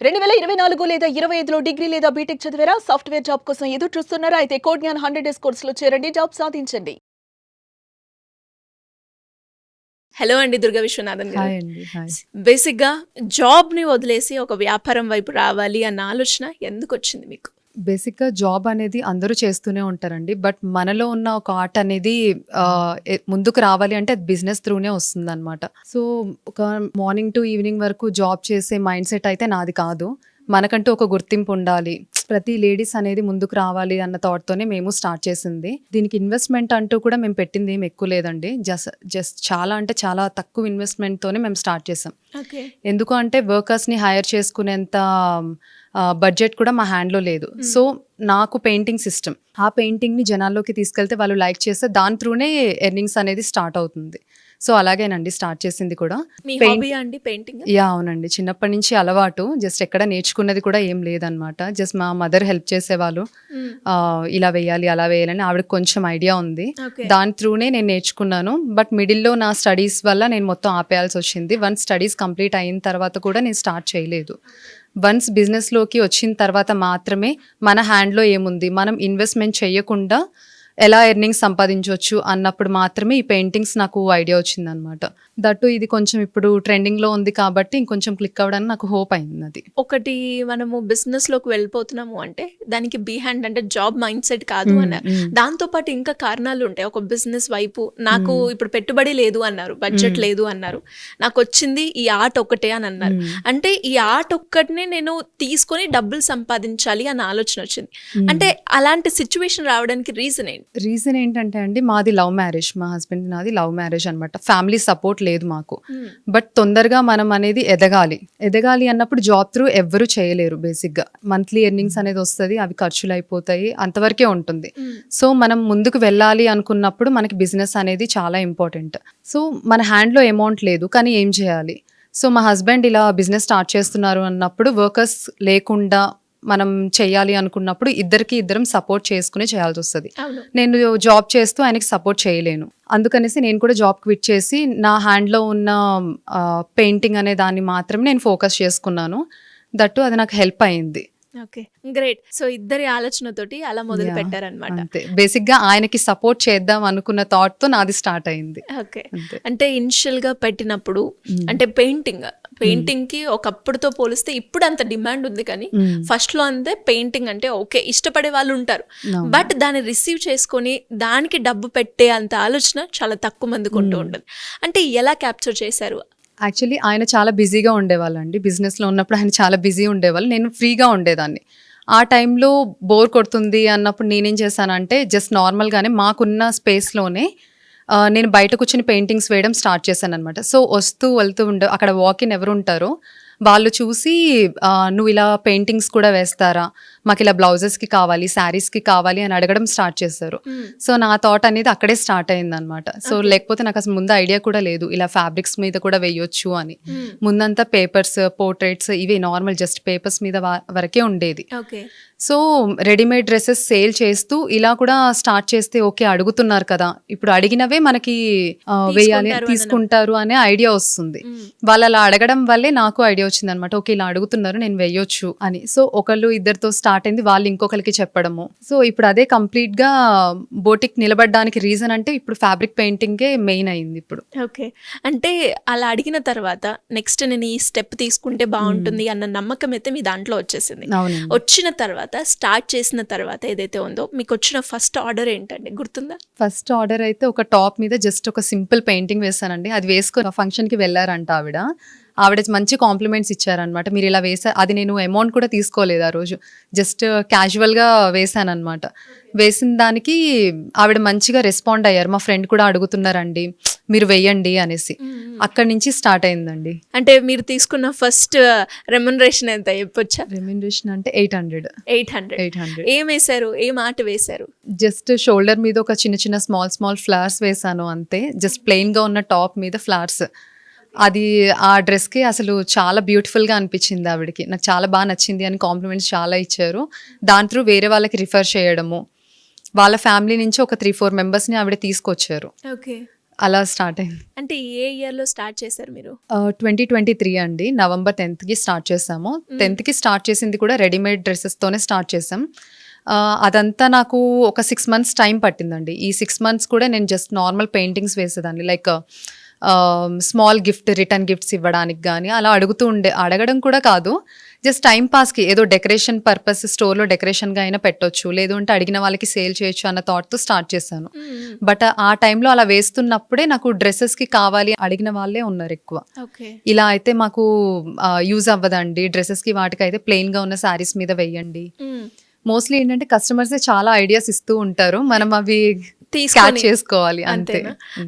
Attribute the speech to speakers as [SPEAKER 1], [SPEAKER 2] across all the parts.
[SPEAKER 1] 2024 లేదా 25లో డిగ్రీ లేదా బీటెక్ చదివారా? సాఫ్ట్‌వేర్ జాబ్ కోసం ఎదురు చూస్తున్నారా? అయితే కోడ్ జ్ఞాన్ 100 డేస్ కోర్సులో చేరండి. జాబ్ సాధించండి. హలో అండి దుర్గా విశ్వనాథన్ గారు.
[SPEAKER 2] హాయ్ అండి. హాయ్.
[SPEAKER 1] బేసిక్‌గా జాబ్‌ని వదిలేసి ఒక వ్యాపారం వైపు రావాలి అన్న ఆలోచన ఎందుకొచ్చింది మీకు?
[SPEAKER 2] బేసిక్‌గా జాబ్ అనేది అందరూ చేస్తూనే ఉంటారండి. బట్ మనలో ఉన్న ఒక ఆర్ట్ అనేది ముందుకు రావాలి అంటే అది బిజినెస్ త్రూనే వస్తుందనమాట. సో, ఒక మార్నింగ్ టు ఈవినింగ్ వరకు జాబ్ చేసే మైండ్ సెట్ అయితే నాది కాదు. మనకంటూ ఒక గుర్తింపు ఉండాలి. ప్రతి లేడీస్ అనేది ముందుకు రావాలి అన్న థాట్‌తోనే మేము స్టార్ట్ చేసింది. దీనికి ఇన్వెస్ట్‌మెంట్ అంటూ కూడా మేము పెట్టింది ఏమి ఎక్కువ లేదండి. జస్ట్ చాలా అంటే చాలా తక్కువ ఇన్వెస్ట్‌మెంట్‌తోనే మేము స్టార్ట్ చేసాం.
[SPEAKER 1] ఓకే.
[SPEAKER 2] ఎందుకు అంటే వర్కర్స్‌ని హైర్ చేసుకునేంత బడ్జెట్ కూడా మా హ్యాండ్‌లో లేదు. సో, నాకు పెయింటింగ్స్ ఇష్టం. ఆ పెయింటింగ్‌ని జనాల్లోకి తీసుకెళ్తే వాళ్ళు లైక్ చేస్తే దాని త్రూనే ఎర్నింగ్స్ అనేది స్టార్ట్ అవుతుంది. సో, అలాగేనండి స్టార్ట్ చేసింది కూడా.
[SPEAKER 1] మీ హాబీయా అండి పెయింటింగ్?
[SPEAKER 2] అవునండి. చిన్నప్పటి నుంచి అలవాటు. జస్ట్ ఎక్కడ నేర్చుకున్నది కూడా ఏం లేదనమాట. జస్ట్ మా మదర్ హెల్ప్ చేసేవాళ్ళు. ఇలా వేయాలి, అలా వేయాలని ఆవిడకి కొంచెం ఐడియా ఉంది.
[SPEAKER 1] ఓకే.
[SPEAKER 2] దాని త్రూనే నేను నేర్చుకున్నాను. బట్ మిడిల్‌లో నా స్టడీస్ వల్ల నేను మొత్తం ఆపేయాల్సొచ్చింది. వన్స్ స్టడీస్ కంప్లీట్ అయిన తర్వాత కూడా నేను స్టార్ట్ చేయలేదు. వన్స్ బిజినెస్‌లోకి వచ్చిన తర్వాత మాత్రమే మన హ్యాండ్‌లో ఏముంది, మనం ఇన్వెస్ట్‌మెంట్ చేయకుండా ఎలా ఎర్నింగ్స్ సంపాదించవచ్చు అన్నప్పుడు మాత్రమే ఈ పెయింటింగ్స్ నాకు ఐడియా వచ్చిందనమాట. దట్టు ఇది కొంచెం ఇప్పుడు ట్రెండింగ్‌లో ఉంది కాబట్టి ఇంకొంచెం క్లిక్ అవ్వడానికి నాకు హోప్ అయింది అది.
[SPEAKER 1] ఒకటి మనము బిజినెస్‌లోకి వెళ్ళిపోతున్నాము అంటే దానికి హ్యాండ్ అంటే జాబ్ మైండ్ సెట్ కాదు అన్నారు. దాంతో పాటు ఇంకా కారణాలు ఉంటాయి. ఒక బిజినెస్ వైపు నాకు ఇప్పుడు పెట్టుబడి లేదు అన్నారు, బడ్జెట్ లేదు అన్నారు. నాకొచ్చింది ఈ ఆర్ట్ ఒక్కటే అని అన్నారు. అంటే ఈ ఆర్ట్ ఒక్కటినే నేను తీసుకొని డబ్బులు సంపాదించాలి అన్న ఆలోచన వచ్చింది. అంటే అలాంటి సిచ్యువేషన్ రావడానికి
[SPEAKER 2] రీజన్ ఏంటంటే అండి, మాది లవ్ మ్యారేజ్. మా హస్బెండ్ నాది లవ్ మ్యారేజ్ అనమాట. ఫ్యామిలీ సపోర్ట్ లేదు మాకు. బట్ తొందరగా మనం అనేది ఎదగాలి అన్నప్పుడు జాబ్ త్రూ ఎవ్వరూ చేయలేరు. బేసిక్గా మంత్లీ ఎర్నింగ్స్ అనేది వస్తుంది, అవి ఖర్చులు అయిపోతాయి, అంతవరకే ఉంటుంది. సో మనం ముందుకు వెళ్ళాలి అనుకున్నప్పుడు మనకి బిజినెస్ అనేది చాలా ఇంపార్టెంట్. సో మన హ్యాండ్లో అమౌంట్ లేదు, కానీ ఏం చేయాలి? సో మా హస్బెండ్ ఇలా బిజినెస్ స్టార్ట్ చేస్తున్నారు అన్నప్పుడు వర్కర్స్ లేకుండా మనం చేయాలి అనుకున్నప్పుడు ఇద్దరం సపోర్ట్ చేసుకుని చేయాల్సి వస్తుంది. నేను జాబ్ చేస్తూ ఆయనకి సపోర్ట్ చేయలేను. అందుకనేసి నేను కూడా జాబ్ క్విట్ చేసి నా హ్యాండ్లో ఉన్న పెయింటింగ్ అనే దాన్ని మాత్రమే నేను ఫోకస్ చేసుకున్నాను. దట్టు అది నాకు హెల్ప్ అయింది.
[SPEAKER 1] Okay, great. సో ఇద్దరి ఆలోచనతోటి అలా మొదలు పెట్టారనమాట.
[SPEAKER 2] అంతే. బేసిక్ గా ఆయనకి సపోర్ట్ చేద్దాం అనుకున్న థాట్ తో నాది స్టార్ట్ అయింది.
[SPEAKER 1] ఓకే. అంటే ఇనిషియల్ గా పెట్టినప్పుడు అంటే పెయింటింగ్ కి ఒకప్పుడుతో పోలిస్తే ఇప్పుడు అంత డిమాండ్ ఉంది, కానీ ఫస్ట్ లో అంతే పెయింటింగ్ అంటే ఓకే ఇష్టపడే వాళ్ళు ఉంటారు, బట్ దాన్ని రిసీవ్ చేసుకొని దానికి డబ్బు పెట్టే అంత ఆలోచన చాలా తక్కువ మందికి ఉంటూ ఉంటుంది. అంటే ఎలా క్యాప్చర్ చేశారు?
[SPEAKER 2] యాక్చువల్లీ ఆయన చాలా బిజీగా ఉండేవాళ్ళు అండి. బిజినెస్లో ఉన్నప్పుడు ఆయన చాలా బిజీ ఉండేవాళ్ళు, నేను ఫ్రీగా ఉండేదాన్ని. ఆ టైంలో బోర్ కొడుతుంది అన్నప్పుడు నేనేం చేశానంటే జస్ట్ నార్మల్గానే మాకున్న స్పేస్లోనే నేను బయట కూర్చొని పెయింటింగ్స్ వేయడం స్టార్ట్ చేశాను అనమాట. సో వస్తూ వెళ్తూ అక్కడ వాకిన్ ఎవరు ఉంటారో వాళ్ళు చూసి నువ్వు ఇలా పెయింటింగ్స్ కూడా వేస్తారా, మాకు ఇలా బ్లౌజెస్కి కావాలి, శారీస్కి కావాలి అని అడగడం స్టార్ట్ చేశారు. సో నా థాట్ అనేది అక్కడే స్టార్ట్ అయింది అనమాట. సో లేకపోతే నాకు అసలు ముందు ఐడియా కూడా లేదు ఇలా ఫ్యాబ్రిక్స్ మీద కూడా వేయొచ్చు అని. ముందంతా పేపర్స్, పోర్ట్రేట్స్ ఇవి నార్మల్ జస్ట్ పేపర్స్ మీద వరకే ఉండేది. సో రెడీమేడ్ డ్రెస్సెస్ సేల్ చేస్తూ ఇలా కూడా స్టార్ట్ చేస్తే ఓకే అడుగుతున్నారు కదా, ఇప్పుడు అడిగినవే మనకి వేయాలి, తీసుకుంటారు అనే ఐడియా వస్తుంది. వాళ్ళు అలా అడగడం వల్లే నాకు ఐడియా వచ్చింది అనమాట. ఓకే ఇలా అడుగుతున్నారు, నేను వేయొచ్చు అని. సో ఒకళ్ళు ఇద్దరితో స్టార్ట్ అయింది, వాళ్ళు ఇంకొకరికి చెప్పడము. సో ఇప్పుడు అదే కంప్లీట్ గా బోటిక్ నిలబడడానికి రీజన్ అంటే ఇప్పుడు ఫ్యాబ్రిక్ పెయింటింగే మెయిన్ అయింది ఇప్పుడు.
[SPEAKER 1] ఓకే. అంటే అలా అడిగిన తర్వాత నెక్స్ట్ నేను ఈ స్టెప్ తీసుకుంటే బాగుంటుంది అన్న నమ్మకం అయితే మీ దాంట్లో వచ్చేసింది. వచ్చిన తర్వాత స్టార్ట్ చేసిన తర్వాత ఏదైతే ఉందో మీకు వచ్చిన ఫస్ట్ ఆర్డర్ ఏంటండి, గుర్తుందా?
[SPEAKER 2] ఫస్ట్ ఆర్డర్ అయితే ఒక టాప్ మీద జస్ట్ ఒక సింపుల్ పెయింటింగ్ వేసానండి. అది వేసుకొని ఫంక్షన్ కి వెళ్ళారంట ఆవిడ మంచి కాంప్లిమెంట్స్ ఇచ్చారనమాట. మీరు ఇలా అది నేను అమౌంట్ కూడా తీసుకోలేదు ఆ రోజు, జస్ట్ క్యాజువల్గా వేసాను అనమాట. వేసిన దానికి ఆవిడ మంచిగా రెస్పాండ్ అయ్యారు. మా ఫ్రెండ్ కూడా అడుగుతున్నారండి మీరు వేయండి అనేసి. అక్కడి నుంచి స్టార్ట్ అయిందండి.
[SPEAKER 1] అంటే మీరు తీసుకున్న ఫస్ట్ రెమ్యునరేషన్ ఎంత చెప్పొచ్చా?
[SPEAKER 2] రెమ్యునరేషన్ అంటే 800.
[SPEAKER 1] ఏం వేశారు, ఏం ఆర్ట్ వేశారు?
[SPEAKER 2] జస్ట్ షోల్డర్ మీద ఒక చిన్న స్మాల్ ఫ్లవర్స్ వేసాను అంతే. జస్ట్ ప్లెయిన్ గా ఉన్న టాప్ మీద ఫ్లవర్స్. అది ఆ డ్రెస్కి అసలు చాలా బ్యూటిఫుల్గా అనిపించింది ఆవిడకి. నాకు చాలా బాగా నచ్చింది అని కాంప్లిమెంట్స్ చాలా ఇచ్చారు. దాని త్రూ వేరే వాళ్ళకి రిఫర్ చేయడము, వాళ్ళ ఫ్యామిలీ నుంచి ఒక 3-4 మెంబర్స్ని ఆవిడ తీసుకొచ్చారు.
[SPEAKER 1] ఓకే.
[SPEAKER 2] అలా స్టార్ట్ అయింది.
[SPEAKER 1] అంటే ఏ ఇయర్లో స్టార్ట్ చేశారు మీరు?
[SPEAKER 2] 2023 అండి, నవంబర్ 10th స్టార్ట్ చేసాము. 10th స్టార్ట్ చేసింది కూడా రెడీమేడ్ డ్రెస్సెస్తోనే స్టార్ట్ చేసాం. అదంతా నాకు ఒక 6 months టైం పట్టిందండి. ఈ 6 months కూడా నేను జస్ట్ నార్మల్ పెయింటింగ్స్ వేసేదాన్ని, like small gift, return gifts ఇవ్వడానికి కానీ అలా అడగడం కూడా కాదు, జస్ట్ టైం పాస్కి ఏదో డెకరేషన్ పర్పస్, స్టోర్లో డెకరేషన్గా అయినా పెట్టొచ్చు, లేదు అంటే అడిగిన వాళ్ళకి సేల్ చేయొచ్చు అన్న థాట్తో స్టార్ట్ చేశాను. బట్ ఆ టైంలో అలా వేస్తున్నప్పుడే నాకు డ్రెస్సెస్కి కావాలి అడిగిన వాళ్ళే ఉన్నారు ఎక్కువ. ఇలా అయితే మాకు యూజ్ అవ్వదండి, డ్రెస్సెస్కి వాటికి అయితే ప్లెయిన్గా ఉన్న శారీస్ మీద వేయండి. మోస్ట్లీ ఏంటంటే కస్టమర్సే చాలా ఐడియాస్ ఇస్తూ ఉంటారు, మనం అవి క్యాచ్ చేసుకోవాలి అంతే.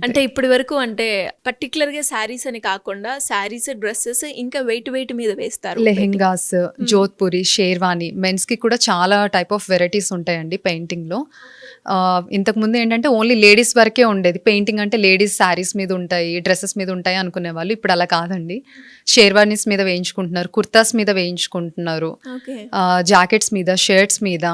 [SPEAKER 1] అంటే ఇప్పటి వరకు అంటే పర్టికులర్ గా శారీస్ అని కాకుండా శారీస్, డ్రెస్సెస్, ఇంకా వెయిట్ మీద వేస్తారు,
[SPEAKER 2] లెహెంగాస్, జోధ్పురి, షేర్వాణి, మెన్స్ కి కూడా చాలా టైప్ ఆఫ్ వెరైటీస్ ఉంటాయండి పెయింటింగ్ లో. ఇంతకు ముందు ఏంటంటే ఓన్లీ లేడీస్ వరకే ఉండేది పెయింటింగ్, అంటే లేడీస్ శారీస్ మీద ఉంటాయి, డ్రెస్సెస్ మీద ఉంటాయి అనుకునే వాళ్ళు. ఇప్పుడు అలా కాదండి, షేర్వానీస్ మీద వేయించుకుంటున్నారు, కుర్తాస్ మీద వేయించుకుంటున్నారు, జాకెట్స్ మీద, షర్ట్స్ మీద,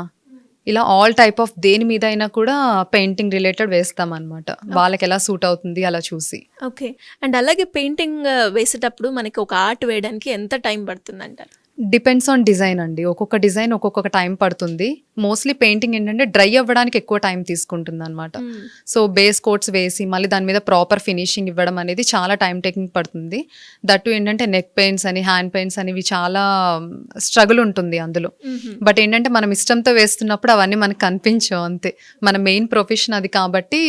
[SPEAKER 2] ఇలా ఆల్ టైప్ ఆఫ్ దేని మీద అయినా కూడా పెయింటింగ్ రిలేటెడ్ వేస్తాం అనమాట, వాళ్ళకి ఎలా సూట్ అవుతుంది అలా చూసి.
[SPEAKER 1] ఓకే. అండ్ అలాగే పెయింటింగ్ వేసేటప్పుడు మనకి ఒక ఆర్ట్ వేయడానికి ఎంత టైం పడుతుంది అంటారు?
[SPEAKER 2] డిపెండ్స్ ఆన్ డిజైన్ అండి, ఒక్కొక్క డిజైన్ ఒక్కొక్క టైం పడుతుంది. మోస్ట్లీ పెయింటింగ్ ఏంటంటే డ్రై అవ్వడానికి ఎక్కువ టైం తీసుకుంటుంది అనమాట. సో బేస్ కోట్స్ వేసి మళ్ళీ దాని మీద ప్రాపర్ ఫినిషింగ్ ఇవ్వడం అనేది చాలా టైం టేకింగ్ పడుతుంది. దట్టు ఏంటంటే నెక్ పెయిన్స్ అని, హ్యాండ్ పెయిన్స్ అని, ఇవి చాలా స్ట్రగుల్ ఉంటుంది అందులో. బట్ ఏంటంటే మనం ఇష్టంతో వేస్తున్నప్పుడు అవన్నీ మనకు కనిపించవు, అంతే, మన మెయిన్ ప్రొఫెషన్ అది కాబట్టి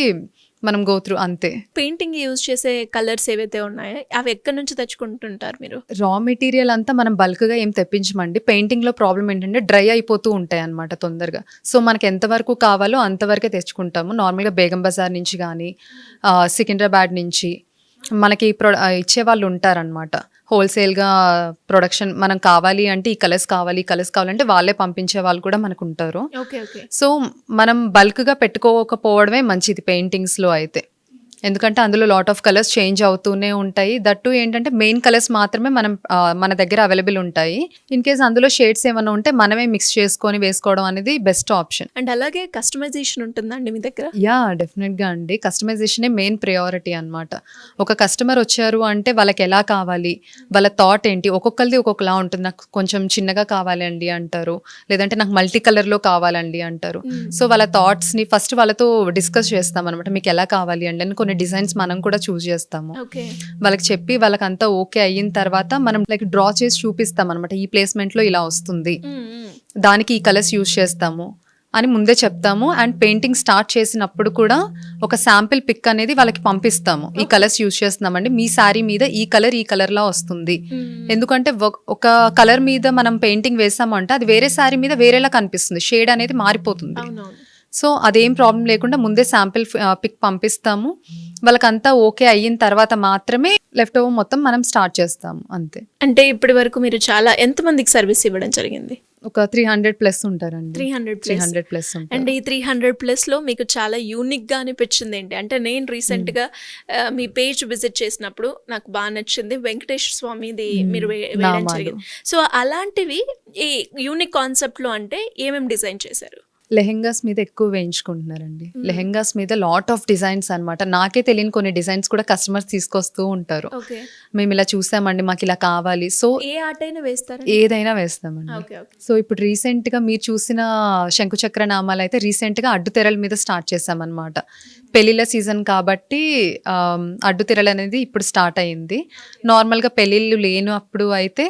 [SPEAKER 2] మనం గో త్రూ అంతే.
[SPEAKER 1] పెయింటింగ్ యూజ్ చేసే కలర్స్ ఏవైతే ఉన్నాయో అవి ఎక్కడి నుంచి తెచ్చుకుంటుంటారు మీరు?
[SPEAKER 2] రా మెటీరియల్ అంతా మనం బల్క్గా ఏం తెప్పించమండి. పెయింటింగ్లో ప్రాబ్లం ఏంటంటే డ్రై అయిపోతూ ఉంటాయి అన్నమాట తొందరగా. సో మనకి ఎంతవరకు కావాలో అంతవరకే తెచ్చుకుంటాము. నార్మల్గా బేగం బజార్ నుంచి కానీ సికింద్రాబాద్ నుంచి మనకి ఇచ్చే వాళ్ళు ఉంటారనమాట, హోల్సేల్గా ప్రొడక్షన్. మనం కావాలి అంటే ఈ కలర్స్ కావాలంటే వాళ్ళే పంపించే వాళ్ళు కూడా మనకు ఉంటారు. సో మనం బల్క్గా పెట్టుకోకపోవడమే మంచిది పెయింటింగ్స్లో అయితే, ఎందుకంటే అందులో లాట్ ఆఫ్ కలర్స్ చేంజ్ అవుతూనే ఉంటాయి. దట్టు ఏంటంటే మెయిన్ కలర్స్ మాత్రమే మన దగ్గర అవైలబుల్ ఉంటాయి. ఇన్ కేస్ అందులో షేడ్స్ ఏమైనా ఉంటే మనమే మిక్స్ చేసుకొని వేసుకోవడం అనేది బెస్ట్ ఆప్షన్.
[SPEAKER 1] అండ్ అలాగే కస్టమైజేషన్ ఉంటుందండి మీ దగ్గర?
[SPEAKER 2] యా, డెఫినెట్గా అండి, కస్టమైజేషనే మెయిన్ ప్రయారిటీ అనమాట. ఒక కస్టమర్ వచ్చారు అంటే వాళ్ళకి ఎలా కావాలి, వాళ్ళ థాట్ ఏంటి, ఒక్కొక్కరిది ఒక్కొక్కలా ఉంటుంది. నాకు కొంచెం చిన్నగా కావాలండి అంటారు, లేదంటే నాకు మల్టీ కలర్లో కావాలండి అంటారు. సో వాళ్ళ థాట్స్ని ఫస్ట్ వాళ్ళతో డిస్కస్ చేస్తాం అనమాట, మీకు ఎలా కావాలి అండి అని. కొన్ని డిజైన్స్ మనం కూడా చూస్ చేస్తాము, వాళ్ళకి చెప్పి వాళ్ళకంతా ఓకే అయిన తర్వాత మనం లైక్ డ్రా చేసి చూపిస్తాం అనమాట, ఈ ప్లేస్మెంట్ లో ఇలా వస్తుంది, దానికి ఈ కలర్స్ యూజ్ చేస్తాము అని ముందే చెప్తాము. అండ్ పెయింటింగ్ స్టార్ట్ చేసినప్పుడు కూడా ఒక శాంపిల్ పిక్ అనేది వాళ్ళకి పంపిస్తాము, ఈ కలర్స్ యూజ్ చేస్తున్నామండి, మీ శారీ మీద ఈ కలర్ లా వస్తుంది. ఎందుకంటే ఒక కలర్ మీద మనం పెయింటింగ్ వేసామంటే అది వేరే శారీ మీద వేరేలా కనిపిస్తుంది, షేడ్ అనేది మారిపోతుంది. సో అదేం ప్రాబ్లం లేకుండా ముందే శాంపిల్ పిక్ పంపిస్తాము, వాళ్ళకంతా ఓకే అయిన తర్వాత మాత్రమే లెఫ్ట్ ఓవర్ మొత్తం మనం స్టార్ట్ చేస్తాము, అంతే.
[SPEAKER 1] అంటే ఇప్పటి వరకు మీరు చాలా ఎంతమందికి సర్వీస్ ఇవ్వడం జరిగింది?
[SPEAKER 2] ఒక 300+ ఉంటారండి.
[SPEAKER 1] 300+ అండ్ ఈ 300+ లో మీకు చాలా యూనిక్ గా అనిపించింది ఏంటి అంటే, నేను రీసెంట్ గా మీ పేజ్ విజిట్ చేసినప్పుడు నాకు బాగా నచ్చింది, వెంకటేశ్వర స్వామిది మీరు వేయడం జరిగింది. సో అలాంటివి ఈ యూనిక్ కాన్సెప్ట్ లో అంటే ఏమేమి డిజైన్ చేశారు?
[SPEAKER 2] లెహెంగాస్ మీద ఎక్కువ వేయించుకుంటున్నారండి. లెహెంగాస్ మీద లాట్ ఆఫ్ డిజైన్స్ అనమాట. నాకే తెలియని కొన్ని డిజైన్స్ కూడా కస్టమర్స్ తీసుకొస్తూ ఉంటారు. మేము ఇలా చూసామండి, మాకు ఇలా కావాలి. సో
[SPEAKER 1] ఏ ఆర్ట్ అయినా వేస్తారు?
[SPEAKER 2] ఏదైనా వేస్తామండి. సో ఇప్పుడు రీసెంట్ గా మీరు చూసిన శంకుచక్ర నామాలు అయితే రీసెంట్ గా అడ్డుతెరల మీద స్టార్ట్ చేసామన్నమాట. పెళ్లిళ్ళ సీజన్ కాబట్టి అడ్డుతెరలు అనేది ఇప్పుడు స్టార్ట్ అయింది. నార్మల్ గా పెళ్లిళ్ళు లేనప్పుడు అయితే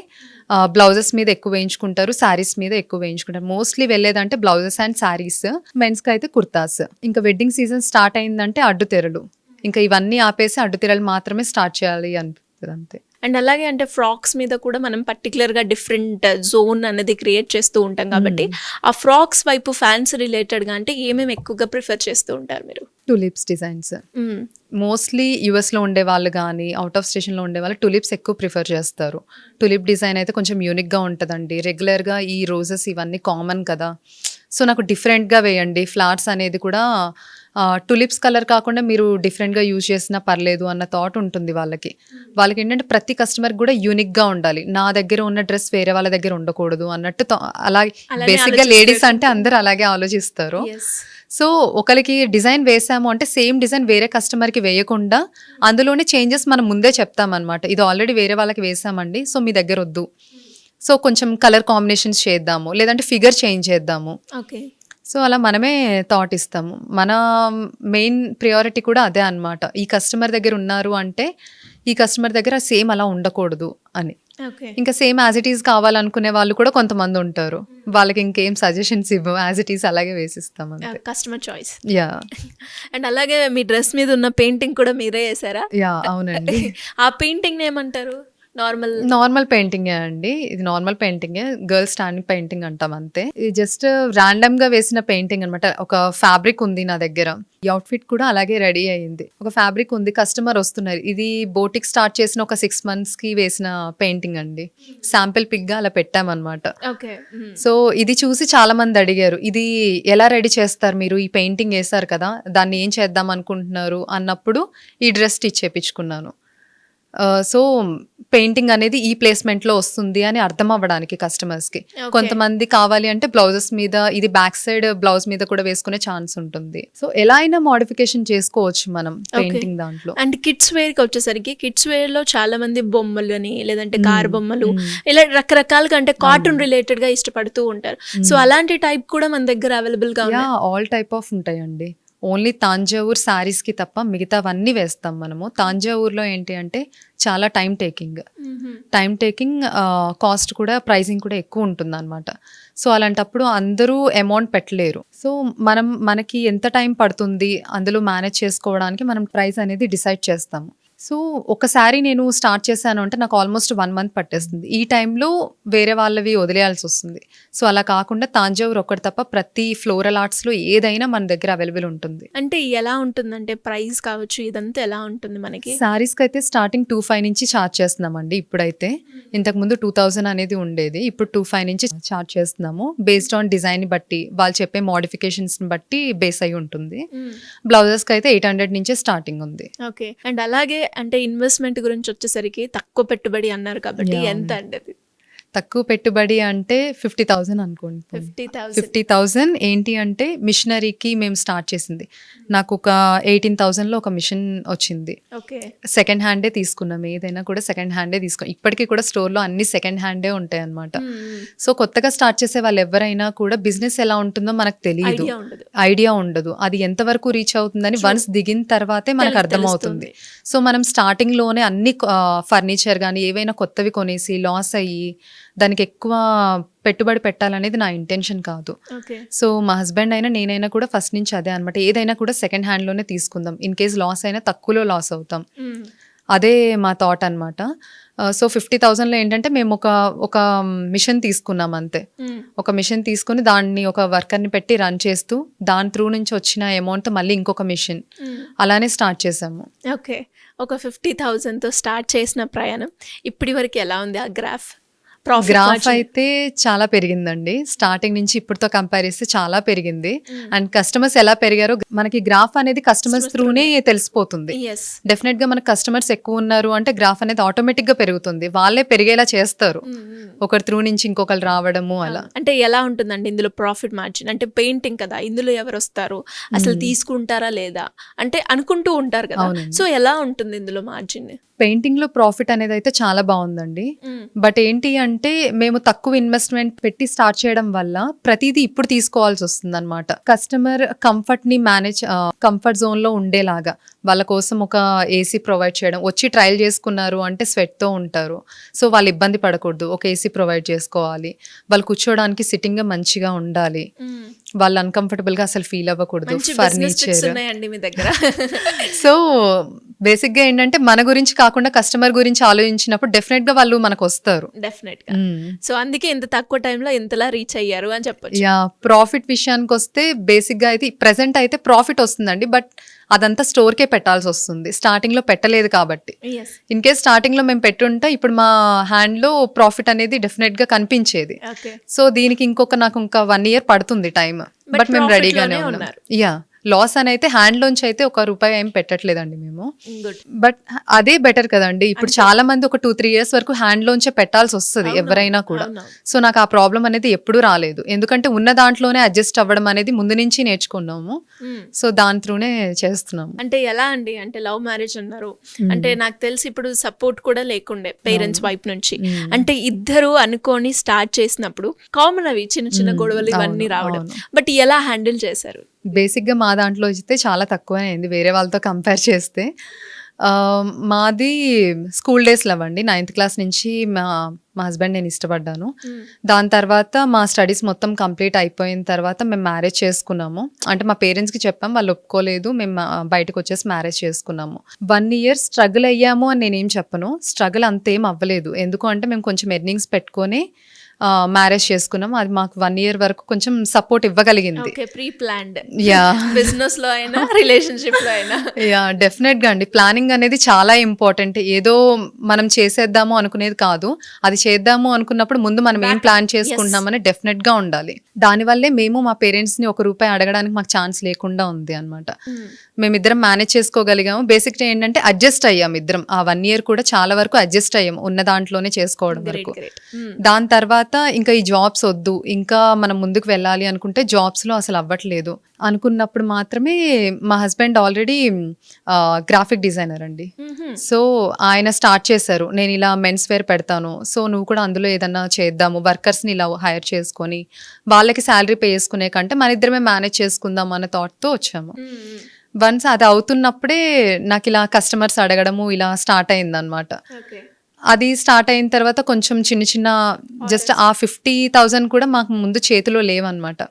[SPEAKER 2] బ్లౌజెస్ మీద ఎక్కువ వేయించుకుంటారు, శారీస్ మీద ఎక్కువ వేయించుకుంటారు. మోస్ట్లీ వెళ్ళేదంటే బ్లౌజెస్ అండ్ శారీస్, మెన్స్ కి అయితే కుర్తాస్. ఇంకా వెడ్డింగ్ సీజన్ స్టార్ట్ అయిందంటే అడ్డుతెరలు, ఇంకా ఇవన్నీ ఆపేసి అడ్డుతెరలు మాత్రమే స్టార్ట్ చేయాలి అనిపిస్తుంది, అంతే.
[SPEAKER 1] అండ్ అలాగే అంటే ఫ్రాక్స్ మీద కూడా మనం పర్టికులర్గా డిఫరెంట్ జోన్ అనేది క్రియేట్ చేస్తూ ఉంటాం కాబట్టి ఆ ఫ్రాక్స్ వైపు ఫ్యాన్స్ రిలేటెడ్గా అంటే ఏమేమి ఎక్కువగా ప్రిఫర్ చేస్తూ ఉంటారు మీరు?
[SPEAKER 2] టులిప్స్ డిజైన్స్ మోస్ట్లీ యూఎస్లో ఉండే వాళ్ళు కానీ అవుట్ ఆఫ్ స్టేషన్లో ఉండే వాళ్ళు టులిప్స్ ఎక్కువ ప్రిఫర్ చేస్తారు. టులిప్ డిజైన్ అయితే కొంచెం యూనిక్గా ఉంటుందండి. రెగ్యులర్గా ఈ రోజెస్ ఇవన్నీ కామన్ కదా, సో నాకు డిఫరెంట్గా వేయండి, ఫ్లవర్స్ అనేది కూడా టులిప్స్ కలర్ కాకుండా మీరు డిఫరెంట్గా యూజ్ చేసినా పర్లేదు అన్న థాట్ ఉంటుంది వాళ్ళకి. వాళ్ళకి ఏంటంటే ప్రతి కస్టమర్కి కూడా యూనిక్గా ఉండాలి, నా దగ్గర ఉన్న డ్రెస్ వేరే వాళ్ళ దగ్గర ఉండకూడదు అన్నట్టు అలాగే
[SPEAKER 1] అలానే
[SPEAKER 2] బేసిక్గా లేడీస్
[SPEAKER 1] ఆలోచిస్తారు.
[SPEAKER 2] అంటే అందరూ అలాగే ఆలోచిస్తారు.
[SPEAKER 1] Yes.
[SPEAKER 2] సో ఒకరికి డిజైన్ వేసాము అంటే సేమ్ డిజైన్ వేరే కస్టమర్కి వేయకుండా అందులోనే చేంజెస్ మనం ముందే చెప్తామన్నమాట. ఇది ఆల్రెడీ వేరే వాళ్ళకి వేసామండి, సో మీ దగ్గర వద్దు, సో కొంచెం కలర్ కాంబినేషన్స్ చేద్దాము, లేదంటే ఫిగర్ చేంజ్ చేద్దాము.
[SPEAKER 1] ఓకే.
[SPEAKER 2] సో అలా మనమే థాట్ ఇస్తాము. మన మెయిన్ ప్రియారిటీ కూడా అదే అన్నమాట. ఈ కస్టమర్ దగ్గర ఉన్నారు అంటే ఈ కస్టమర్ దగ్గర సేమ్ అలా ఉండకూడదు అని.
[SPEAKER 1] ఓకే.
[SPEAKER 2] ఇంకా సేమ్ యాజ్ ఇట్ ఈస్ కావాలనుకునే వాళ్ళు కూడా కొంతమంది ఉంటారు, వాళ్ళకి ఇంకేం సజెషన్స్ ఇవ్వం, యాజ్ ఇట్ ఈస్ అలాగే వేసిస్తాం అంతే.
[SPEAKER 1] Customer choice.
[SPEAKER 2] యా
[SPEAKER 1] అండ్ అలాగే మీ డ్రెస్ మీద ఉన్న పెయింటింగ్ కూడా మీరే వేసారా?
[SPEAKER 2] యా అవునండి.
[SPEAKER 1] ఆ పెయింటింగ్ ఏమంటారు?
[SPEAKER 2] నార్మల్ పెయింటింగే అండి, ఇది నార్మల్ పెయింటింగే, గర్ల్ స్టాండింగ్ పెయింటింగ్ అంటాం అంతే. ఇది జస్ట్ ర్యాండమ్ గా వేసిన పెయింటింగ్ అనమాట. ఒక ఫ్యాబ్రిక్ ఉంది నా దగ్గర, ఈ అవుట్ఫిట్ కూడా అలాగే రెడీ అయ్యింది. ఒక ఫ్యాబ్రిక్ ఉంది, కస్టమర్ వస్తున్నారు. ఇది బోటిక్ స్టార్ట్ చేసిన ఒక 6 months కి వేసిన పెయింటింగ్ అండి. శాంపిల్ పిక్ గా అలా పెట్టామన్నమాట.
[SPEAKER 1] ఓకే.
[SPEAKER 2] సో ఇది చూసి చాలా మంది అడిగారు, ఇది ఎలా రెడీ చేస్తారు మీరు, ఈ పెయింటింగ్ వేసారు కదా, దాన్ని ఏం చేద్దాం అనుకుంటున్నారు అన్నప్పుడు ఈ డ్రెస్ స్టిచ్ చేయించుకున్నాను. సో పెయింటింగ్ అనేది ఈ ప్లేస్మెంట్ లో వస్తుంది అని అర్థం అవ్వడానికి కస్టమర్స్ కి. కొంతమంది కావాలి అంటే బ్లౌజెస్ మీద, ఇది బ్యాక్ సైడ్ బ్లౌజ్ మీద కూడా వేసుకునే ఛాన్స్ ఉంటుంది. సో ఎలా అయినా మోడిఫికేషన్ చేసుకోవచ్చు మనం పెయింటింగ్ దాంట్లో.
[SPEAKER 1] అండ్ కిడ్స్ వేర్ కి వచ్చేసరికి కిడ్స్ వేర్ లో చాలా మంది బొమ్మలని లేదంటే కార్ బొమ్మలు ఇలా రకరకాలుగా అంటే కార్టూన్ రిలేటెడ్ గా ఇష్టపడుతూ ఉంటారు. సో అలాంటి టైప్ కూడా మన దగ్గర అవైలబుల్ గా
[SPEAKER 2] యా ఆల్ టైప్ ఆఫ్ ఉంటాయండి. ఓన్లీ తాంజావూర్ శారీస్కి తప్ప మిగతావన్నీ వేస్తాం మనము. తాంజావూర్లో ఏంటి అంటే చాలా టైం టేకింగ్, కాస్ట్ కూడా, ప్రైసింగ్ కూడా ఎక్కువ ఉంటుంది అనమాట. సో అలాంటప్పుడు అందరూ అమౌంట్ పెట్టలేరు. సో మనకి ఎంత టైం పడుతుంది అందులో మేనేజ్ చేసుకోవడానికి మనం ప్రైస్ అనేది డిసైడ్ చేస్తాము. సో ఒకసారి నేను స్టార్ట్ చేశాను అంటే నాకు ఆల్మోస్ట్ 1 month పట్టేస్తుంది. ఈ టైంలో వేరే వాళ్ళవి వదిలేయాల్సి వస్తుంది. సో అలా కాకుండా తాంజావూర్ ఒక్కటి తప్ప ప్రతి ఫ్లోరల్ ఆర్ట్స్లో ఏదైనా మన దగ్గర అవైలబుల్ ఉంటుంది.
[SPEAKER 1] అంటే ఎలా ఉంటుందంటే ప్రైస్ కావచ్చు ఇదంతా ఎలా ఉంటుంది మనకి?
[SPEAKER 2] శారీస్కి అయితే స్టార్టింగ్ 2,500 నుంచి ఛార్జ్ చేస్తున్నామండి ఇప్పుడైతే. ఇంతకుముందు 2,000 అనేది ఉండేది, ఇప్పుడు 2,500 నుంచి ఛార్జ్ చేస్తున్నాము. బేస్డ్ ఆన్ డిజైన్ బట్టి, వాళ్ళు చెప్పే మోడిఫికేషన్స్ బట్టి బేస్ అయి ఉంటుంది. బ్లౌజెస్కి అయితే 800 నుంచే స్టార్టింగ్ ఉంది.
[SPEAKER 1] ఓకే. అండ్ అలాగే అంటే ఇన్వెస్ట్మెంట్ గురించి వచ్చేసరికి తక్కువ పెట్టుబడి అన్నారు కాబట్టి ఎంత అండి అది?
[SPEAKER 2] తక్కువ పెట్టుబడి అంటే 50,000 అనుకోండి. 50,000 ఏంటి అంటే మిషనరీకి మేము స్టార్ట్ చేసింది. నాకు ఒక 18,000లో ఒక మిషన్ వచ్చింది.
[SPEAKER 1] ఓకే.
[SPEAKER 2] సెకండ్ హ్యాండే తీసుకున్నాం, ఏదైనా కూడా సెకండ్ హ్యాండే తీసుకున్నాం. ఇప్పటికీ కూడా స్టోర్లో అన్ని సెకండ్ హ్యాండే ఉంటాయి అనమాట. సో కొత్తగా స్టార్ట్ చేసే వాళ్ళు ఎవరైనా కూడా బిజినెస్ ఎలా ఉంటుందో మనకు తెలియదు, ఐడియా ఉండదు. అది ఎంతవరకు రీచ్ అవుతుందని వన్స్ దిగిన తర్వాతే మనకు అర్థమవుతుంది. సో మనం స్టార్టింగ్లోనే అన్ని ఫర్నిచర్ కానీ ఏవైనా కొత్తవి కొనేసి లాస్ అయ్యి దానికి ఎక్కువ పెట్టుబడి పెట్టాలనేది నా ఇంటెన్షన్ కాదు. సో మా హస్బెండ్ అయినా నేనైనా కూడా ఫస్ట్ నుంచి అదే అనమాట, ఏదైనా కూడా సెకండ్ హ్యాండ్లోనే తీసుకుందాం, ఇన్ కేస్ లాస్ అయినా తక్కువలో లాస్ అవుతాం, అదే మా థాట్ అనమాట. సో 50,000లో ఏంటంటే మేము ఒక మిషన్ తీసుకున్నాం అంతే. ఒక మిషన్ తీసుకుని దాన్ని ఒక వర్కర్ని పెట్టి రన్ చేస్తూ దాని త్రూ నుంచి వచ్చిన అమౌంట్ మళ్ళీ ఇంకొక మిషన్ అలానే స్టార్ట్ చేసాము.
[SPEAKER 1] ఓకే. ఒక 50,000తో స్టార్ట్ చేసిన ప్రయాణం ఇప్పటి వరకు ఎలా ఉంది ఆ గ్రాఫ్
[SPEAKER 2] అయితే చాలా పెరిగిందండి. స్టార్టింగ్ నుంచి ఇప్పటితో కంపేర్ చేస్తే చాలా పెరిగింది. అండ్ కస్టమర్స్ ఎలా పెరిగారో మనకి గ్రాఫ్ అనేది కస్టమర్స్ త్రూనే తెలిసిపోతుంది. డెఫినెట్ గా మనకి కస్టమర్స్ ఎక్కువ ఉన్నారు అంటే గ్రాఫ్ అనేది ఆటోమేటిక్ గా పెరుగుతుంది, వాళ్ళే పెరిగేలా చేస్తారు, ఒకరి త్రూ నుంచి ఇంకొకరు రావడము అలా.
[SPEAKER 1] అంటే ఎలా ఉంటుందండి ఇందులో ప్రాఫిట్ మార్జిన్? అంటే పెయింటింగ్ కదా, ఇందులో ఎవరు వస్తారు, అసలు తీసుకుంటారా లేదా అంటే అనుకుంటూ ఉంటారు కదా, సో ఎలా ఉంటుంది ఇందులో మార్జిన్?
[SPEAKER 2] పెయింటింగ్ లో ప్రాఫిట్ అనేది అయితే చాలా బాగుందండి. బట్ ఏంటి అంటే మేము తక్కువ ఇన్వెస్ట్మెంట్ పెట్టి స్టార్ట్ చేయడం వల్ల ప్రతిదీ ఇప్పుడు తీసుకోవాల్సి వస్తుంది అనమాట. కస్టమర్ కంఫర్ట్ ని మేనేజ్, కంఫర్ట్ జోన్ లో ఉండేలాగా వాళ్ళ కోసం ఒక ఏసీ ప్రొవైడ్ చేయడం. వచ్చి ట్రయల్ చేసుకున్నారు అంటే స్వెట్ తో ఉంటారు, సో వాళ్ళు ఇబ్బంది పడకూడదు, ఒక ఏసీ ప్రొవైడ్ చేసుకోవాలి. వాళ్ళు కూర్చోడానికి సిట్టింగ్ గా మంచిగా ఉండాలి, వాళ్ళు అన్కంఫర్టబుల్ గా అసలు ఫీల్ అవ్వకూడదు. ఫర్నిచర్ సో బేసిక్ గా ఏంటంటే మన గురించి కాకుండా కస్టమర్ గురించి ఆలోచించినప్పుడు డెఫినెట్ గా వాళ్ళు మనకు వస్తారు.
[SPEAKER 1] డెఫినెట్ గా. సో అందుకే ఇంత తక్కువ టైంలో ఇంతలా రీచ్ అయ్యారు అని చెప్పొచ్చు.
[SPEAKER 2] యా, ప్రాఫిట్ విషయానికి వస్తే బేసిక్ గా అయితే ప్రెసెంట్ అయితే ప్రాఫిట్ వస్తుందండి, బట్ అదంతా స్టోర్కే పెట్టాల్సి వస్తుంది. స్టార్టింగ్ లో పెట్టలేదు కాబట్టి. ఇన్ కేస్ స్టార్టింగ్ లో మేము పెట్టుంటే ఇప్పుడు మా హ్యాండ్ లో ప్రాఫిట్ అనేది డెఫినెట్ గా కనిపించేది. సో దీనికి నాకు ఇంకా 1 year పడుతుంది టైం, బట్ మేము రెడీగానే ఉన్నాం. యా, లాస్ అని అయితే హ్యాండ్ లోంచి అయితే ₹1 ఏం పెట్టట్లేదండి మేము.
[SPEAKER 1] గుడ్.
[SPEAKER 2] బట్ అదే బెటర్ కదండి. ఇప్పుడు చాలా మంది ఒక 2-3 ఇయర్స్ వరకు హ్యాండ్ లోంచే పెట్టాల్సి వస్తుంది ఎవరైనా కూడా. సో నాకు ఆ ప్రాబ్లం అనేది ఎప్పుడూ రాలేదు, ఎందుకంటే ఉన్న దాంట్లోనే అడ్జస్ట్ అవ్వడం అనేది ముందు నుంచి నేర్చుకున్నాము. సో దాని త్రూనే చేస్తున్నాము.
[SPEAKER 1] అంటే ఎలా అండి, అంటే లవ్ మ్యారేజ్ అన్నారు, అంటే నాకు తెలిసి ఇప్పుడు సపోర్ట్ కూడా లేకుండే పేరెంట్స్ వైపు నుంచి. అంటే ఇద్దరు అనుకొని స్టార్ట్ చేసినప్పుడు కామన్ అవి చిన్న చిన్న గొడవలు ఇవన్నీ రావడం, బట్ ఎలా హ్యాండిల్ చేశారు?
[SPEAKER 2] బేసిక్గా మా దాంట్లో అయితే చాలా తక్కువనే అయింది వేరే వాళ్ళతో కంపేర్ చేస్తే. మాది స్కూల్ డేస్ లవ్ అండి. 9th క్లాస్ నుంచి మా హస్బెండ్ నేను ఇష్టపడ్డాను. దాని తర్వాత మా స్టడీస్ మొత్తం కంప్లీట్ అయిపోయిన తర్వాత మేము మ్యారేజ్ చేసుకున్నాము. అంటే మా పేరెంట్స్కి చెప్పాము, వాళ్ళు ఒప్పుకోలేదు, మేము బయటకు వచ్చేసి మ్యారేజ్ చేసుకున్నాము. 1 year స్ట్రగుల్ అయ్యాము అని నేనేం చెప్పను, స్ట్రగుల్ అంతేం అవ్వలేదు. ఎందుకు అంటే మేము కొంచెం ఎర్నింగ్స్ పెట్టుకొని మ్యారేజ్ చేసుకున్నాం. అది మాకు 1 year వరకు కొంచెం సపోర్ట్ ఇవ్వగలిగింది.
[SPEAKER 1] ప్రీ ప్లాన్డ్,
[SPEAKER 2] యా,
[SPEAKER 1] బిజినెస్ లో అయినా రిలేషన్షిప్ లో అయినా.
[SPEAKER 2] యా, డెఫినెట్ గా అండి. ప్లానింగ్ అనేది చాలా ఇంపార్టెంట్. ఏదో మనం చేసేద్దాము అనుకునేది కాదు, అది చేద్దాము అనుకున్నప్పుడు ముందు మనం ఏం ప్లాన్ చేసుకుంటున్నామని డెఫినెట్ గా ఉండాలి. దానివల్లే మేము మా పేరెంట్స్ ని ₹1 అడగడానికి మాకు ఛాన్స్ లేకుండా ఉంది అనమాట. మేమిద్దరం మేనేజ్ చేసుకోగలిగాము. బేసిక్ ఏంటంటే అడ్జస్ట్ అయ్యాము ఇద్దరం. ఆ 1 year కూడా చాలా వరకు అడ్జస్ట్ అయ్యాము ఉన్న దాంట్లోనే చేసుకోవడం వరకు. దాని తర్వాత ఇంకా ఈ జాబ్స్ వద్దు, ఇంకా మనం ముందుకు వెళ్ళాలి అనుకుంటే జాబ్స్ లో అసలు అవ్వట్లేదు అనుకున్నప్పుడు మాత్రమే మా హస్బెండ్ ఆల్రెడీ గ్రాఫిక్ డిజైనర్ అండి. సో ఆయన స్టార్ట్ చేశారు, నేను ఇలా మెన్స్ వేర్ పెడతాను, సో నువ్వు కూడా అందులో ఏదన్నా చేద్దాము, వర్కర్స్ని ఇలా హైర్ చేసుకొని వాళ్ళకి శాలరీ పే చేసుకునే కంటే మన ఇద్దరమే మేనేజ్ చేసుకుందాం అన్న థాట్తో వచ్చాము. వన్స్ అది అవుతున్నప్పుడే నాకు ఇలా కస్టమర్స్ అడగడము ఇలా స్టార్ట్ అయిందనమాట. అది స్టార్ట్ అయిన తర్వాత కొంచెం చిన్న చిన్న జస్ట్ ఆ 50,000 కూడా మాకు ముందు చేతిలో లేవన్నమాట.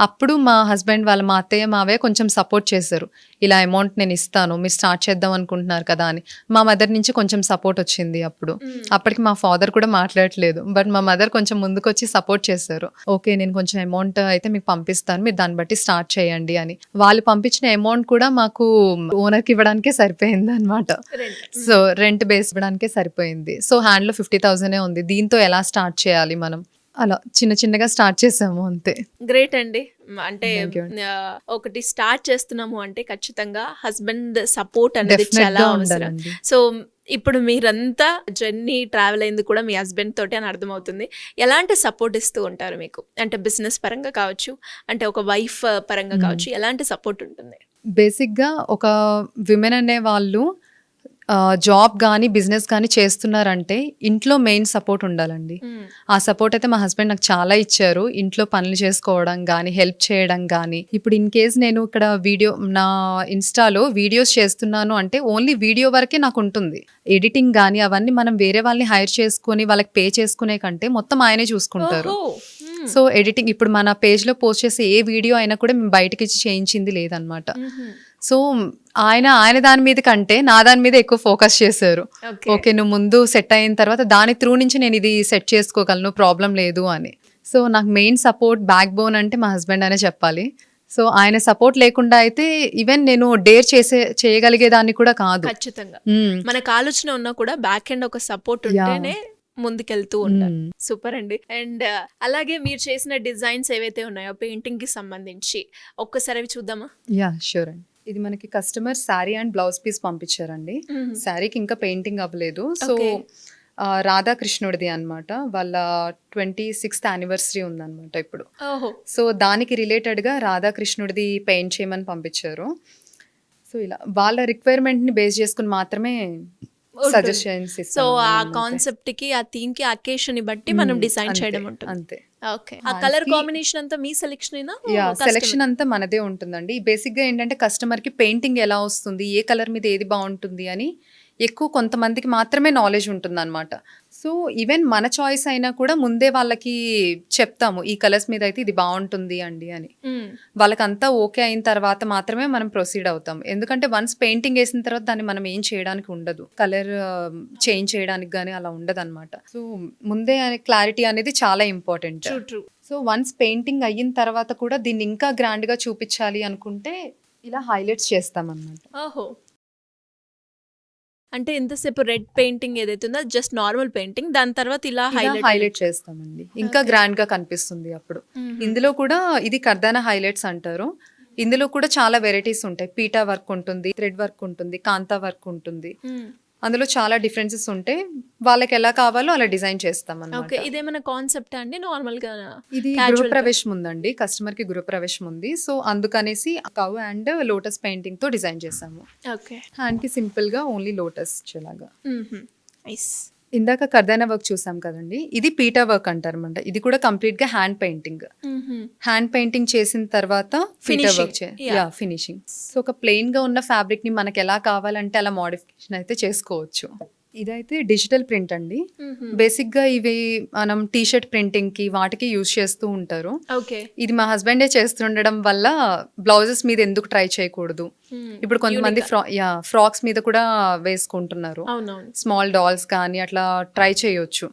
[SPEAKER 2] అప్పుడు మా హస్బెండ్ వాళ్ళ మా అత్తయ్య మావయ్య కొంచెం సపోర్ట్ చేశారు, ఇలా అమౌంట్ నేను ఇస్తాను, మీరు స్టార్ట్ చేద్దాం అనుకుంటున్నారు కదా అని. మా మదర్ నుంచి కొంచెం సపోర్ట్ వచ్చింది. అప్పటికి మా ఫాదర్ కూడా మాట్లాడట్లేదు, బట్ మా మదర్ కొంచెం ముందుకు వచ్చి సపోర్ట్ చేశారు. ఓకే, నేను కొంచెం అమౌంట్ అయితే మీకు పంపిస్తాను, మీరు దాన్ని బట్టి స్టార్ట్ చేయండి అని. వాళ్ళు పంపించిన అమౌంట్ కూడా మాకు ఓనర్కి ఇవ్వడానికే సరిపోయింది అనమాట. సో రెంట్ బేస్ ఇవ్వడానికే సరిపోయింది. సో హ్యాండ్లో 50,000 ఉంది, దీంతో ఎలా స్టార్ట్ చేయాలి మనం, అలా చిన్న చిన్నగా స్టార్ట్ చేసాము అంతే.
[SPEAKER 1] గ్రేట్ అండి. అంటే ఒకటి స్టార్ట్ చేస్తున్నాము అంటే ఖచ్చితంగా హస్బెండ్ సపోర్ట్ అనేది చాలా అవసరం. సో ఇప్పుడు మీరంతా జర్నీ ట్రావెల్ అయింది కూడా మీ హస్బెండ్ తోటి అని అర్థమవుతుంది. ఎలాంటి సపోర్ట్ ఇస్తూ ఉంటారు మీకు, అంటే బిజినెస్ పరంగా కావచ్చు, అంటే ఒక వైఫ్ పరంగా కావచ్చు, ఎలాంటి సపోర్ట్ ఉంటుంది?
[SPEAKER 2] బేసిక్గా ఒక విమెన్ అనే వాళ్ళు జాబ్ కానీ బిజినెస్ కానీ చేస్తున్నారంటే ఇంట్లో మెయిన్ సపోర్ట్ ఉండాలండి. ఆ సపోర్ట్ అయితే మా హస్బెండ్ నాకు చాలా ఇచ్చారు. ఇంట్లో పనులు చేసుకోవడం కానీ, హెల్ప్ చేయడం కానీ. ఇప్పుడు ఇన్ కేస్ నేను ఇక్కడ నా ఇన్స్టాలో వీడియోస్ చేస్తున్నాను అంటే ఓన్లీ వీడియో వరకే నాకు ఉంటుంది. ఎడిటింగ్ కానీ అవన్నీ మనం వేరే వాళ్ళని హైర్ చేసుకుని వాళ్ళకి పే చేసుకునే కంటే మొత్తం ఆయనే చూసుకుంటారు. సో ఎడిటింగ్ ఇప్పుడు మన పేజ్లో పోస్ట్ చేసే ఏ వీడియో అయినా కూడా మేము బయటకి ఇచ్చి చేయించింది లేదనమాట. సో ఆయన దాని మీద కంటే నా దాని మీద ఎక్కువ ఫోకస్ చేశారు. ఓకే, నువ్వు ముందు సెట్ అయిన తర్వాత దాని త్రూ నుంచి నేను ఇది సెట్ చేసుకోగలను, ప్రాబ్లం లేదు అని. సో నాకు మెయిన్ సపోర్ట్, బ్యాక్ బోన్ అంటే మా హస్బెండ్ అనే చెప్పాలి. సో ఆయన సపోర్ట్ లేకుండా అయితే ఈవెన్ నేను డేర్ చేయగలిగేదాన్ని కూడా కాదు.
[SPEAKER 1] ఖచ్చితంగా మనకు ఆలోచన ఉన్నా కూడా బ్యాక్ ఎండ్ ఒక సపోర్ట్ ఉంటేనే ముందుకెళ్తూ ఉంటారు. సూపర్ అండి. అండ్ అలాగే మీరు చేసిన డిజైన్స్ ఏవైతే ఉన్నాయో పెయింటింగ్ కి సంబంధించి ఒక్కసారి అవి చూద్దామా?
[SPEAKER 2] యా, షూర్ అండి. ఇది మనకి customer sari and blouse piece పంపించారండి. శారీకి ఇంకా పెయింటింగ్ అవ్వలేదు. సో రాధాకృష్ణుడిది అనమాట, వాళ్ళ 26th anniversary ఉందన్నమాట ఇప్పుడు. సో దానికి రిలేటెడ్గా రాధాకృష్ణుడిది పెయింట్ చేయమని పంపించారు. సో ఇలా వాళ్ళ రిక్వైర్మెంట్ని బేస్ చేసుకుని మాత్రమే సజెషన్స్ ఇస్తాం.
[SPEAKER 1] సో ఆ కాన్సెప్ట్ కి, ఆ థీమ్ కి, అకేషన్ ని బట్టి మనం డిజైన్ చేయడం ఉంటుంది అంతే. ఓకే, ఆ కలర్ కాంబినేషన్ అంతా మీ సెలెక్షన్?
[SPEAKER 2] సెలెక్షన్ అంతా మనదే ఉంటుందండి. బేసిక్ గా ఏంటంటే కస్టమర్ కి పెయింటింగ్ ఎలా వస్తుంది, ఏ కలర్ మీద ఏది బాగుంటుంది అని ఎక్కువ కొంతమందికి మాత్రమే నాలెడ్జ్ ఉంటుంది అనమాట. సో ఈవెన్ మన చాయిస్ అయినా కూడా ముందే వాళ్ళకి చెప్తాము, ఈ కలర్స్ మీద అయితే ఇది బాగుంటుంది అండి అని. వాళ్ళకంతా ఓకే అయిన తర్వాత మాత్రమే మనం ప్రొసీడ్ అవుతాం. ఎందుకంటే వన్స్ పెయింటింగ్ వేసిన తర్వాత దాన్ని మనం ఏం చేయడానికి ఉండదు, కలర్ చేంజ్ చేయడానికి కానీ అలా ఉండదు అనమాట. సో ముందే క్లారిటీ అనేది చాలా ఇంపార్టెంట్. సో వన్స్ పెయింటింగ్ అయిన తర్వాత కూడా దీన్ని ఇంకా గ్రాండ్ గా చూపించాలి అనుకుంటే ఇలా హైలైట్స్ చేస్తాం అన్నమాట.
[SPEAKER 1] అంటే ఇంతసేపు రెడ్ పెయింటింగ్ ఏదైతే ఉందో జస్ట్ నార్మల్ పెయింటింగ్, దాని తర్వాత ఇలా
[SPEAKER 2] హైలైట్ చేస్తామండి, ఇంకా గ్రాండ్ గా కనిపిస్తుంది అప్పుడు. ఇందులో కూడా ఇది కర్దానా హైలైట్స్ అంటారు. ఇందులో కూడా చాలా వెరైటీస్ ఉంటాయి. పీటా వర్క్ ఉంటుంది, థ్రెడ్ వర్క్ ఉంటుంది, కాంతా వర్క్ ఉంటుంది. అందులో చాలా డిఫరెన్సెస్ ఉంటాయి. వాళ్ళకి ఎలా కావాలో అలా డిజైన్ చేస్తాం
[SPEAKER 1] ఓకే,
[SPEAKER 2] అన్నమాట.
[SPEAKER 1] ఇదేమైనా కాన్సెప్ట్ అండి నార్మల్ గా?
[SPEAKER 2] ఇది గృహప్రవేశం ఉందండి, కస్టమర్ కి గృహప్రవేశం ఉంది. సో అందుకనేసి కవ్ అండ్ లోటస్ పెయింటింగ్ తో డిజైన్ చేసాము.
[SPEAKER 1] ఓకే,
[SPEAKER 2] హ్యాండ్ కి సింపుల్ గా ఓన్లీ లోటస్ ఇచ్చేలాగా.
[SPEAKER 1] నైస్.
[SPEAKER 2] ఇందాక కర్దానా వర్క్ చూసాం కదండి, ఇది పీటా వర్క్ అంటారన్నమాట. ఇది కూడా కంప్లీట్ గా హ్యాండ్ పెయింటింగ్. హ్యాండ్ పెయింటింగ్ చేసిన తర్వాత పీటా వర్క్ ఫినిషింగ్. సో ఒక ప్లెయిన్ గా ఉన్న ఫ్యాబ్రిక్ ని మనకి ఎలా కావాలంటే అలా మోడిఫికేషన్ అయితే చేసుకోవచ్చు. ఇదైతే డిజిటల్ ప్రింట్ అండి. బేసిక్ గా ఇవి మనం టీ షర్ట్ ప్రింటింగ్ కి వాటికి యూజ్ చేస్తూ ఉంటారు.
[SPEAKER 1] ఓకే,
[SPEAKER 2] ఇది మా హస్బెండే చేస్తుండడం వల్ల బ్లౌజెస్ మీద ఎందుకు ట్రై చేయకూడదు. ఇప్పుడు కొంతమంది ఫ్రాక్స్ మీద కూడా వేసుకుంటున్నారు.
[SPEAKER 1] అవునవును.
[SPEAKER 2] స్మాల్ డాల్స్ కానీ అట్లా ట్రై చేయొచ్చు.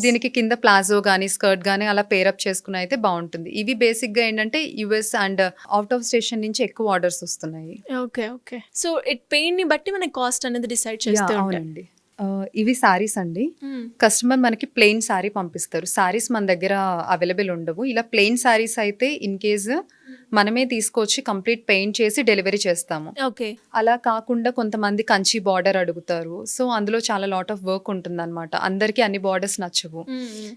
[SPEAKER 2] దీనికి కింద ప్లాజో గానీ స్కర్ట్ గానీ అలా పేరప్ చేసుకుని అయితే బాగుంటుంది. ఇవి బేసిక్ గా ఏంటంటే US and out of station నుంచి ఎక్కువ ఆర్డర్స్ వస్తున్నాయి.
[SPEAKER 1] Okay okay. సో పెయిన్ ని బట్టి మనకి కాస్ట్ అనేది డిసైడ్ చేస్తూ ఉంటాం.
[SPEAKER 2] అవునండి. ఇవి సారీస్ అండి. కస్టమర్ మనకి ప్లెయిన్ సారీ పంపిస్తారు. సారీస్ మన దగ్గర అవైలబుల్ ఉండవు. ఇలా ప్లెయిన్ సారీస్ అయితే ఇన్ కేస్ మనమే తీసుకొచ్చి కంప్లీట్ పెయింట్ చేసి డెలివరీ చేస్తాము.
[SPEAKER 1] ఓకే,
[SPEAKER 2] అలా కాకుండా కొంతమంది కంచి బార్డర్ అడుగుతారు. సో అందులో చాలా లాట్ ఆఫ్ వర్క్ ఉంటుంది అనమాట. అందరికి అన్ని బార్డర్స్ నచ్చవు.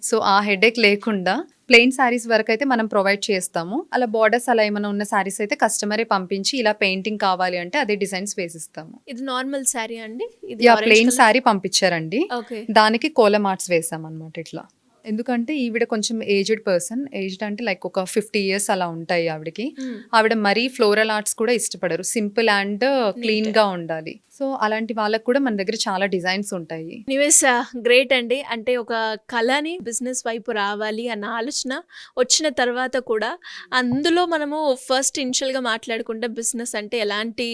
[SPEAKER 2] సో ఆ హెడేక్ లేకుండా ప్లెయిన్ సారీస్ వరకు అయితే మనం ప్రొవైడ్ చేస్తాము. అలా బార్డర్స్ అలా ఏమైనా ఉన్న సారీస్ అయితే కస్టమరే పంపించి ఇలా పెయింటింగ్ కావాలి అంటే అదే డిజైన్స్ వేసిస్తాము.
[SPEAKER 1] ఇది నార్మల్ శారీ అండి?
[SPEAKER 2] ప్లెయిన్ సారీ పంపించారండి.
[SPEAKER 1] ఓకే,
[SPEAKER 2] దానికి కోలం ఆర్ట్స్ వేసాం అనమాట ఇట్లా. ఎందుకంటే ఈవిడ కొంచెం ఏజ్డ్ పర్సన్. ఏజ్డ్ అంటే లైక్ ఒక 50 years అలా ఉంటాయి ఆవిడకి. ఆవిడ మరీ ఫ్లోరల్ ఆర్ట్స్ కూడా ఇష్టపడరు. సింపుల్ అండ్ క్లీన్ గా ఉండాలి. సో అలాంటి వాళ్ళకి కూడా మన దగ్గర చాలా డిజైన్స్ ఉంటాయి.
[SPEAKER 1] నివేస్ గ్రేట్ అండి. అంటే ఒక కళని బిజినెస్ వైపు రావాలి అన్న ఆలోచన వచ్చిన తర్వాత కూడా అందులో మనము ఫస్ట్ ఇనిషియల్గా మాట్లాడుకుంటే బిజినెస్ అంటే ఎలాంటి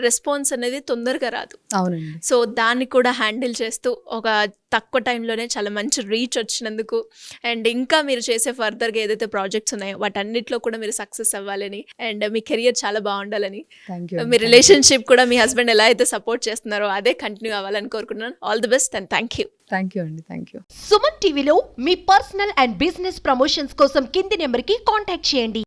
[SPEAKER 1] రెస్పాన్స్ అనేది తొందరగా రాదు.
[SPEAKER 2] అవునండి.
[SPEAKER 1] సో దాన్ని కూడా హ్యాండిల్ చేస్తూ ఒక తక్కువ టైంలోనే చాలా మంచి రీచ్ వచ్చినందుకు అండ్ ఇంకా మీరు చేసే ఫర్దర్గా ఏదైతే ప్రాజెక్ట్స్ ఉన్నాయో వాటన్నిటిలో కూడా మీరు సక్సెస్ అవ్వాలని అండ్ మీ కెరియర్ చాలా బాగుండాలని, మీ రిలేషన్షిప్ కూడా మీ హస్బెండ్ ఎలా అయితే సపోర్ట్ చేస్తున్నారో అదే కంటిన్యూ అవ్వాలని కోరుకుంటున్నాను. All the best and thank you.
[SPEAKER 2] Thank you అండి. Thank you.
[SPEAKER 3] సుమన్ టీవీలో మీ పర్సనల్ అండ్ బిజినెస్ ప్రమోషన్స్ కోసం కింది నెంబర్కి కాంటాక్ట్ చేయండి.